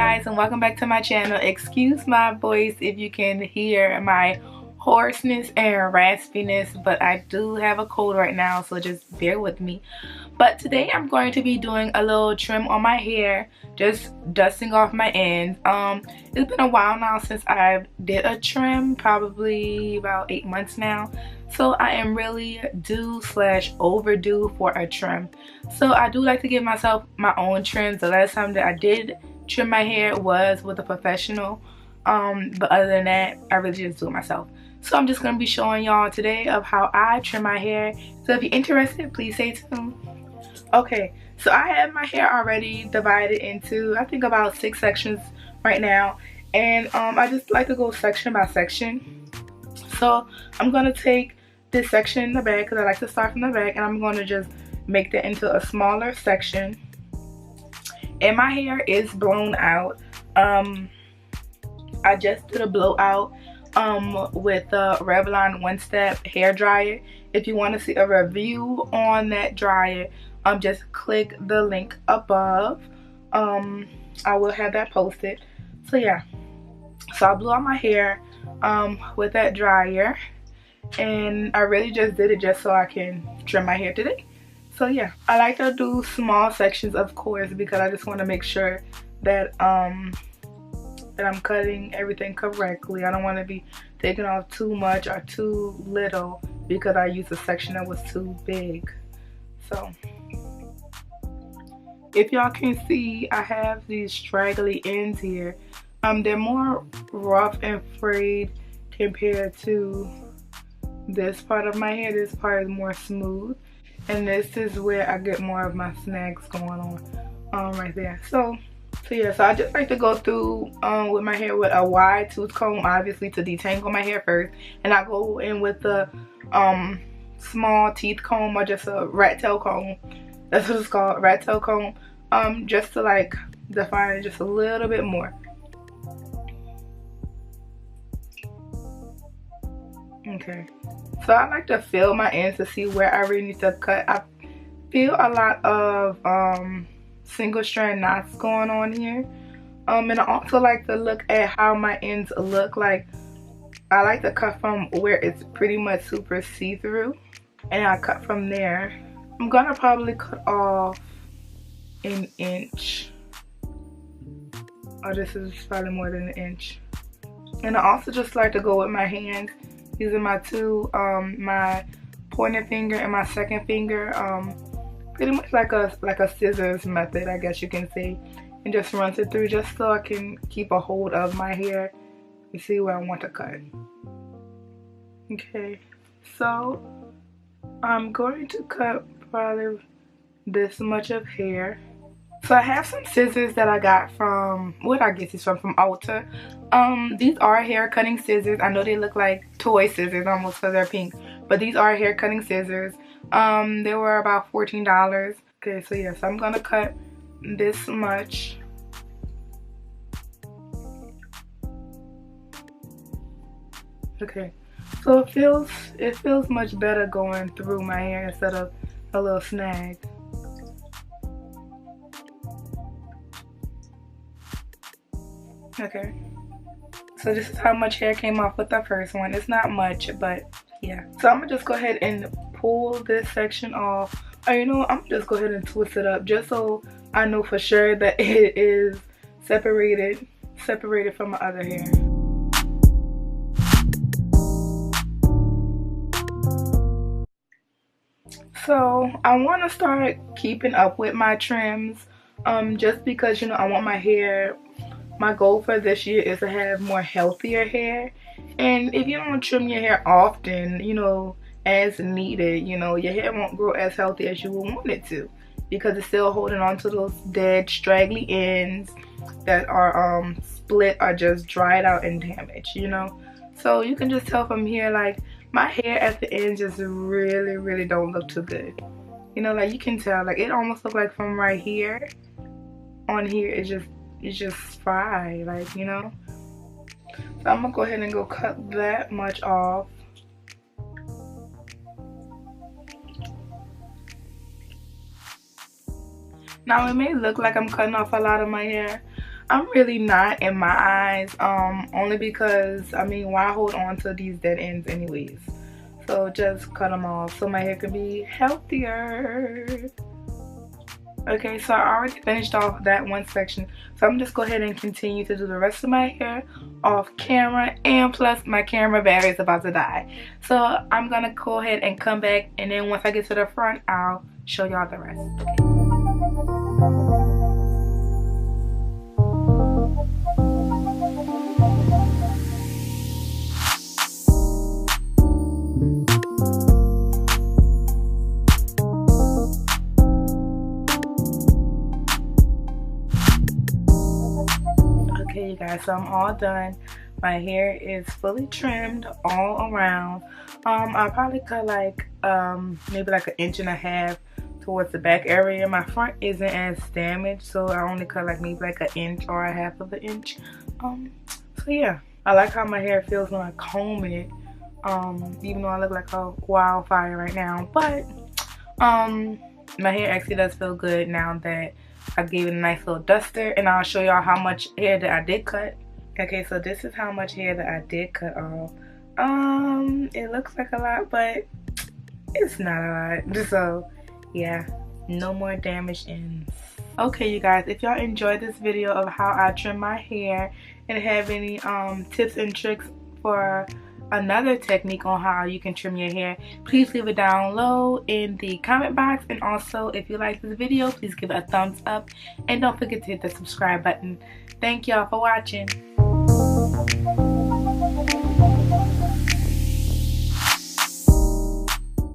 guys, and welcome back to my channel. Excuse my voice if you can hear my hoarseness and raspiness, but I do have a cold right now, so just bear with me. But today I'm going to be doing a little trim on my hair, just dusting off my ends. It's been a while now since I did a trim, probably about 8 months now. So I am really due/overdue for a trim. So I do like to give myself my own trims. The last time that I did trim my hair was with a professional. But other than that, I really just do it myself. So I'm just going to be showing y'all today of how I trim my hair. So if you're interested, please stay tuned. Okay, so I have my hair already divided into, I think, about 6 sections right now. And I just like to go section by section. So I'm going to take this section in the back, because I like to start from the back, and I'm going to just make that into a smaller section. And my hair is blown out. I just did a blowout with the Revlon One Step hair dryer. If you want to see a review on that dryer, just click the link above. I will have that posted. So yeah, so I blew out my hair with that dryer, and I really just did it just so I can trim my hair today. So yeah, I like to do small sections, of course, because I just want to make sure that that I'm cutting everything correctly. I don't want to be taking off too much or too little because I used a section that was too big. So if y'all can see, I have these straggly ends here. They're more rough and frayed compared to this part of my hair. This part is more smooth, and this is where I get more of my snags going on, right there. So yeah, so I just like to go through with my hair with a wide tooth comb, obviously, to detangle my hair first, and I go in with the small teeth comb, or just a rat tail comb. That's what it's called, rat tail comb, just to like define it just a little bit more. Okay, so I like to feel my ends to see where I really need to cut. I feel a lot of single strand knots going on here, and I also like to look at how my ends look. Like, I like to cut from where it's pretty much super see-through, and I cut from there. I'm gonna probably cut off an inch. Oh, this is probably more than an inch. And I also just like to go with my hands, using my two, my pointer finger and my second finger, pretty much like a scissors method, I guess you can say, and just runs it through just so I can keep a hold of my hair and see where I want to cut. Okay, so I'm going to cut probably this much of hair. So I have some scissors that I got from, what I get these from Ulta. These are hair cutting scissors. I know they look like toy scissors almost because they're pink, but these are hair cutting scissors. They were about $14. Okay, so yes, I'm gonna cut this much. Okay, so it feels much better going through my hair instead of a little snag. Okay, so this is how much hair came off with the first one. It's not much, but yeah. So I'm gonna just go ahead and pull this section off. Or you know what, I'm gonna just go ahead and twist it up just so I know for sure that it is separated from my other hair. So I want to start keeping up with my trims, just because, you know, I want my hair, my goal for this year is to have more healthier hair. And if you don't trim your hair often, you know, as needed, you know, your hair won't grow as healthy as you would want it to, because it's still holding on to those dead straggly ends that are split or just dried out and damaged, you know. So you can just tell from here, like, my hair at the end just really don't look too good, you know. Like, you can tell, like, it almost looks like from right here on here it's just fried, like, you know. So I'm gonna go ahead and go cut that much off. Now it may look like I'm cutting off a lot of my hair, I'm really not in my eyes, only because, I mean, why hold on to these dead ends anyways? So just cut them off so my hair can be healthier. Okay, so I already finished off that one section, so I'm just go ahead and continue to do the rest of my hair off camera, and plus my camera battery is about to die. So I'm gonna go ahead and come back, and then once I get to the front, I'll show y'all the rest. Okay, you guys, so I'm all done. My hair is fully trimmed all around. I'll probably cut like maybe like 1.5 inches towards the back area. My front isn't as damaged, so I only cut like maybe like 1 inch or 1/2 inch. So yeah, I like how my hair feels when I comb it. Even though I look like a wildfire right now, but my hair actually does feel good now that I gave it a nice little duster, and I'll show y'all how much hair that I did cut. Okay, so this is how much hair that I did cut off. It looks like a lot, but it's not a lot. So yeah, no more damaged ends. Okay, you guys, if y'all enjoyed this video of how I trim my hair and have any tips and tricks for another technique on how you can trim your hair, please leave it down low in the comment box. And also, if you like this video, please give it a thumbs up, and don't forget to hit the subscribe button. Thank y'all for watching.